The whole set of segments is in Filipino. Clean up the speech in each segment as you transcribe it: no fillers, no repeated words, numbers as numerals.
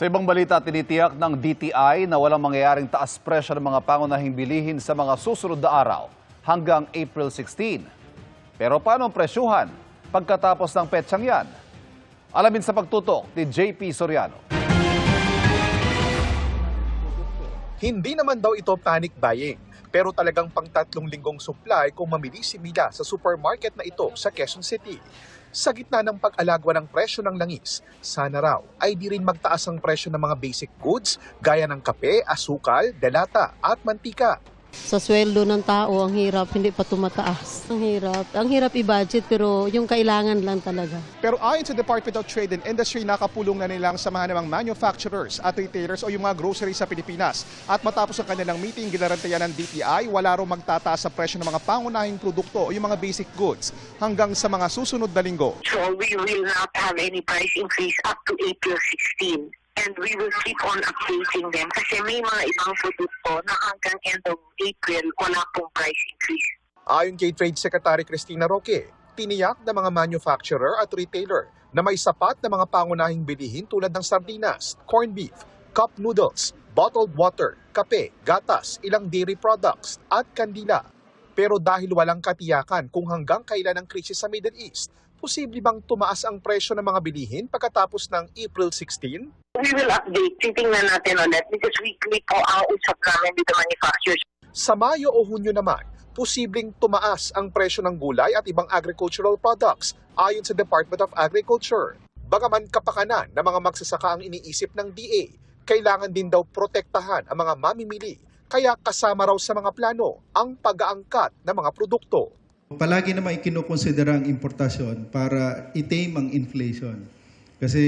Sa ibang balita, tinitiyak ng DTI na walang mangyayaring taas presyo ng mga pangunahing bilihin sa mga susunod na araw hanggang April 16. Pero paano ang presyuhan pagkatapos ng petsang yan? Alamin sa pagtutok ni JP Soriano. Hindi naman daw ito panic buying, pero talagang pang 3 linggong supply kung mamili si Mila sa supermarket na ito sa Quezon City. Sa gitna ng pag-alagwa ng presyo ng langis, sana raw ay di rin magtaas ang presyo ng mga basic goods gaya ng kape, asukal, delata at mantika. Sa sweldo ng tao, ang hirap, hindi pa tumataas. Ang hirap i-budget pero yung kailangan lang talaga. Pero ayon sa Department of Trade and Industry, nakapulong na nilang samahan ng mga manufacturers at retailers o yung mga groceries sa Pilipinas. At matapos ang kanilang meeting, ginarantayan ng DTI, wala raw magtataas sa presyo ng mga pangunahing produkto o yung mga basic goods hanggang sa mga susunod na linggo. So we will not have any price increase up to April 16. And we will keep on updating them kasi may mga ibang produkto na hanggang end of April wala pong price increase. Ayon kay Trade Secretary Cristina Roque, tiniyak ng mga manufacturer at retailer na may sapat na mga pangunahing bilihin tulad ng sardinas, corned beef, cup noodles, bottled water, kape, gatas, ilang dairy products at kandila. Pero dahil walang katiyakan kung hanggang kailan ang krisis sa Middle East, posible bang tumaas ang presyo ng mga bilihin pagkatapos ng April 16? We will update. Titingnan natin ulit because weekly po ang usap namin with the manufacturers. Sa Mayo o Hunyo naman, posibleng tumaas ang presyo ng gulay at ibang agricultural products ayon sa Department of Agriculture. Bagaman kapakanan ng mga magsasaka ang iniisip ng DA, kailangan din daw protektahan ang mga mamimili, kaya kasama raw sa mga plano ang pag-aangkat ng mga produkto. Palagi naman ikinukonsidera ang importasyon para i-tame ang inflation. Kasi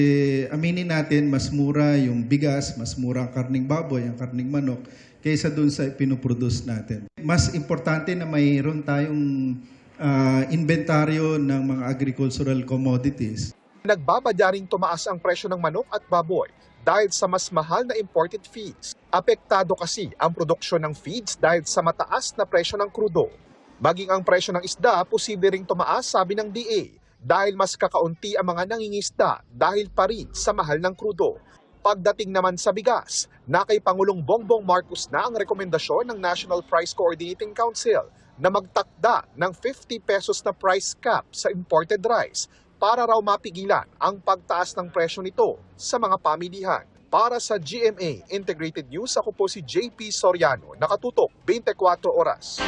aminin natin, mas mura yung bigas, mas mura ang karning baboy, ang karning manok, kaysa dun sa pinuproduce natin. Mas importante na mayroon tayong inventaryo ng mga agricultural commodities. Nagbabadya ring tumaas ang presyo ng manok at baboy dahil sa mas mahal na imported feeds. Apektado kasi ang produksyon ng feeds dahil sa mataas na presyo ng krudo. Maging ang presyo ng isda, posible ring tumaas, sabi ng DA, dahil mas kakaunti ang mga nangingisda dahil pa rin sa mahal ng krudo. Pagdating naman sa bigas, na kay Pangulong Bongbong Marcos na ang rekomendasyon ng National Price Coordinating Council na magtakda ng 50 pesos na price cap sa imported rice para raw mapigilan ang pagtaas ng presyo nito sa mga pamilihan. Para sa GMA Integrated News, ako po si JP Soriano, nakatutok 24 oras.